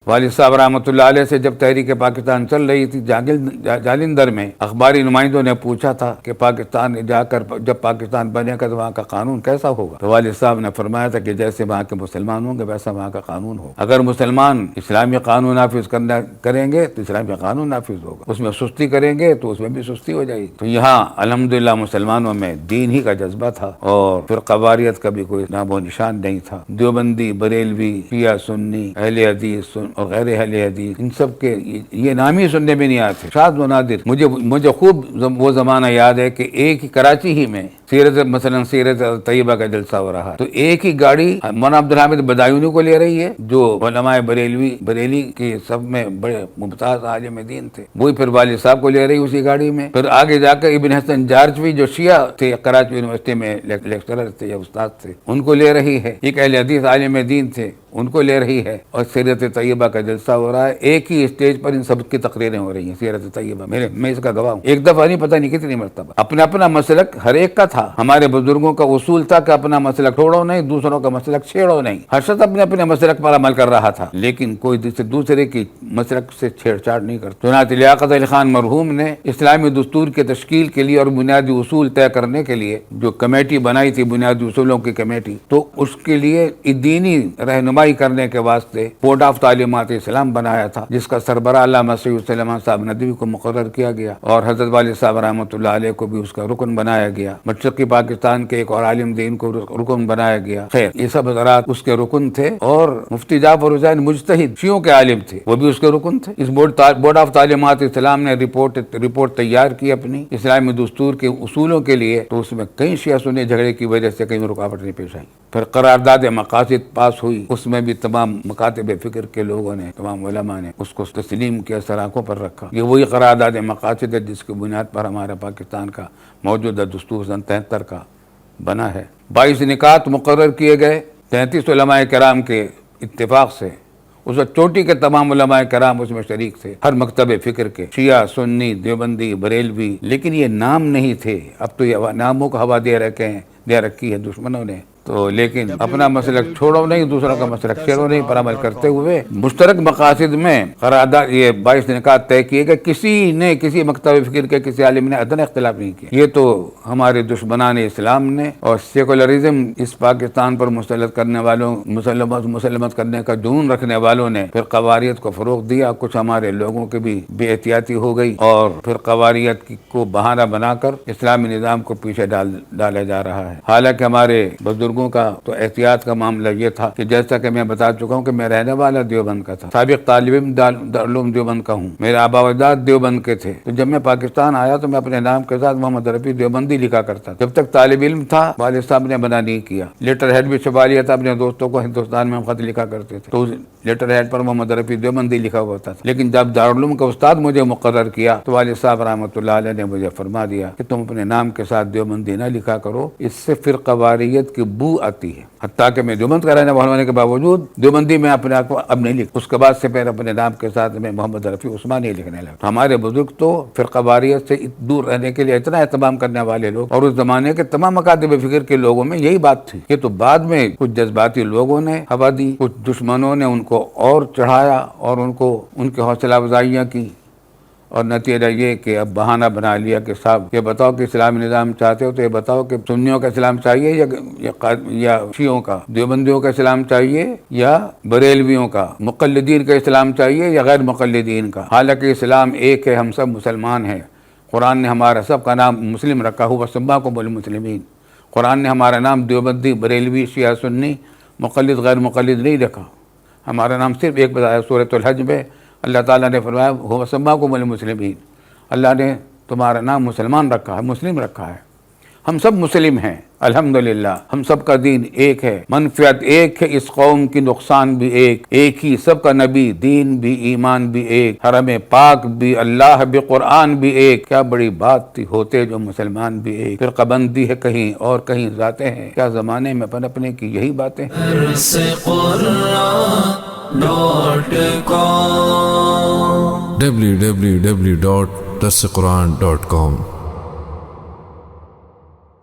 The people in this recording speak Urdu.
والد صاحب رحمۃ اللہ علیہ سے جب تحریک پاکستان چل رہی تھی جالندھر میں اخباری نمائندوں نے پوچھا تھا کہ پاکستان جا کر جب پاکستان بنے گا تو وہاں کا قانون کیسا ہوگا؟ تو والد صاحب نے فرمایا تھا کہ جیسے وہاں کے مسلمان ہوں گے ویسا وہاں کا قانون ہوگا. اگر مسلمان اسلامی قانون نافذ کریں گے تو اسلامی قانون نافذ ہوگا, اس میں سستی کریں گے تو اس میں بھی سستی ہو جائے گی. تو یہاں الحمدللہ مسلمانوں میں دین ہی کا جذبہ تھا اور فرقہ واریت کا بھی کوئی نام و نشان نہیں تھا. دیوبندی, بریلوی, شیعہ سنی, اہل حدیث اور غیر اہل حدیث, ان سب کے یہ نام ہی سننے میں نہیں آتے. شاذ و نادر. مجھے خوب وہ زمانہ یاد ہے کہ ایک ہی کراچی ہی میں مثلا سیرت طیبہ کا جلسہ ہو رہا تو ایک ہی گاڑی مولانا عبدالحامد بدایونی کو لے رہی ہے جو علماء بریلی کے سب میں بڑے ممتاز عالم دین تھے, وہی پھر والد صاحب کو لے رہی اسی گاڑی میں. پھر آگے جا کر ابن حسن جارجوی جو شیعہ تھے, کراچی یونیورسٹی میں لیکچرر تھے یا استاد تھے, ان کو لے رہی ہے. ایک اہل حدیث عالم دین تھے, ان کو لے رہی ہے. اور سیرت طیبہ کا جلسہ ہو رہا ہے, ایک ہی اسٹیج پر ان سب کی تقریریں ہو رہی ہیں. سیرت طیبہ میں اس کا گواہ ہوں. ایک دفعہ نہیں, پتہ نہیں کتنی مرتبہ. اپنا مسلک ہر ایک کا تھا. ہمارے بزرگوں کا اصول تھا کہ اپنا مسلک چھوڑو نہیں, دوسروں کا مسلک چھیڑو نہیں. ہر شخص اپنے مسلک پر عمل کر رہا تھا, لیکن کوئی دوسرے کی مسلک سے چھیڑ چھاڑ نہیں کرتا. چنانچہ لیاقت علی خان مرحوم نے اسلامی دستور کے تشکیل کے لیے اور بنیادی اصول طے کرنے کے لیے جو کمیٹی بنائی تھی, بنیادی اصولوں کی کمیٹی, تو اس کے لیے دینی رہنمائی کرنے کے واسطے بورڈ آف تعلیمات اسلام بنایا تھا, جس کا سربراہ علامہ سید سلیمان صاحب ندوی کو مقرر کیا گیا اور حضرت والد صاحب رحمۃ اللہ علیہ کو بھی اس کا رکن بنایا گیا. مشرقی پاکستان کے ایک اور عالم دین کو رکن بنایا گیا. خیر, یہ سب حضرات اس کے رکن تھے. اور مفتی جعفر حسین مجتہد شیعوں کے عالم تھے, وہ بھی اس کے رکن تھے. اس بورڈ آف تعلیمات اسلام نے رپورٹ تیار کی اپنی اسلامی دستور کے اصولوں کے لیے, تو اس میں کئی شیعہ سنی جھگڑے کی وجہ سے کئی رکاوٹیں پیش آئیں. پھر قرارداد مقاصد پاس ہوئی, اس میں بھی تمام مکاتب فکر کے لوگوں نے, تمام علماء نے اس کو تسلیم کیا, سراخوں پر رکھا. یہ وہی قرارداد مقاصد ہے جس کی بنیاد پر ہمارا پاکستان کا موجودہ دستور سن 73 کا بنا ہے. 22 نکات مقرر کیے گئے 33 علماء کرام کے اتفاق سے. اس وقت چوٹی کے تمام علماء کرام اس میں شریک تھے, ہر مکتب فکر کے, شیعہ, سنی, دیوبندی, بریلوی. لیکن یہ نام نہیں تھے. اب تو یہ ناموں کو ہوا دے رکھی ہے دشمنوں نے. تو لیکن اپنا مسلک چھوڑو نہیں, دوسروں کا مسلک چھیڑو نہیں پر عمل کرتے ہوئے مشترک مقاصد میں قرارداد یہ 22 نکات طے کیے گئے. کسی مکتب فکر کے کسی عالم نے ادنا اختلاف نہیں کیا. یہ تو ہمارے دشمنان اسلام نے اور سیکولرزم اس پاکستان پر مسلط کرنے والوں, مسلمت کرنے کا جنون رکھنے والوں نے پھر قواریت کو فروغ دیا. کچھ ہمارے لوگوں کی بھی بے احتیاطی ہو گئی اور پھر قواریت کو بہانہ بنا کر اسلامی نظام کو پیچھے ڈالا جا رہا ہے. حالانکہ ہمارے بزرگوں کا تو احتیاط کا معاملہ یہ تھا کہ جیسا کہ میں بتا چکا ہوں کہ میں رہنے والا دیوبند کا تھا, سابق طالب علم دارالعلوم دیوبند کا ہوں. میرے آبا و اجداد دیوبند کے تھے. تو جب میں پاکستان آیا تو میں اپنے نام کے ساتھ محمد رفیع دیوبندی لکھا کرتا. جب تک طالب علم تھا والد صاحب نے منع نہیں کیا. لیٹر ہیڈ بھی چھپا لیا تھا اپنے دوستوں کو, ہندوستان میں ہم خط لکھا کرتے تھے تو لیٹر ہیڈ پر محمد رفیع دیوبندی لکھا ہوا تھا. لیکن جب دارالعلوم کا استاد مجھے مقرر کیا تو والد صاحب رحمۃ اللہ علیہ نے مجھے فرما دیا کہ تم اپنے نام کے ساتھ دیوبندی نہ لکھا کرو, اس سے فرقہ واریت کی بو آتی ہے. حتیٰ کہ میں دیوبند کا رہنے والا ہونے کے باوجود دیوبندی میں اپنے آپ کو اب نہیں لکھ. اس کے بعد سے پھر اپنے نام کے ساتھ میں محمد رفیع عثمانی لکھنے لگا. ہمارے بزرگ تو فرقہ واریت سے دور رہنے کے لیے اتنا اہتمام کرنے والے لوگ, اور اس زمانے کے تمام مکاتب فکر کے لوگوں میں یہی بات تھی. یہ تو بعد میں کچھ جذباتی لوگوں نے ہوا دی, کچھ دشمنوں نے ان کو اور چڑھایا اور ان کی حوصلہ افزائیاں کی, اور نتیجہ یہ کہ اب بہانہ بنا لیا کہ صاحب یہ بتاؤ کہ اسلامی نظام چاہتے ہو تو یہ بتاؤ کہ سنیوں کا اسلام چاہیے یا شیعوں کا, دیوبندیوں کا اسلام چاہیے یا بریلویوں کا, مقلدین کا اسلام چاہیے یا غیر مقلدین کا. حالانکہ اسلام ایک ہے, ہم سب مسلمان ہیں. قرآن نے ہمارا سب کا نام مسلم رکھا ہوا, سماکم المسلمین. قرآن نے ہمارا نام دیوبندی, بریلوی, شیعہ, سنی, مقلد, غیر مقلد نہیں رکھا. ہمارا نام صرف ایک بتایا سورۃ الحج میں. اللہ تعالیٰ نے فرمایا هو سماکم المسلمین, اللہ نے تمہارا نام مسلمان رکھا ہے, مسلم رکھا ہے. ہم سب مسلم ہیں الحمدللہ. ہم سب کا دین ایک ہے, منفعت ایک ہے, اس قوم کی نقصان بھی ایک ہی. سب کا نبی, دین بھی, ایمان بھی ایک, حرم پاک بھی, اللہ بھی, قرآن بھی ایک. کیا بڑی بات تھی ہوتے جو مسلمان بھی ایک. فرقہ بندی ہے کہیں اور کہیں ذاتیں ہیں, کیا زمانے میں پنپنے کی یہی باتیں ہیں. www.darsequran.com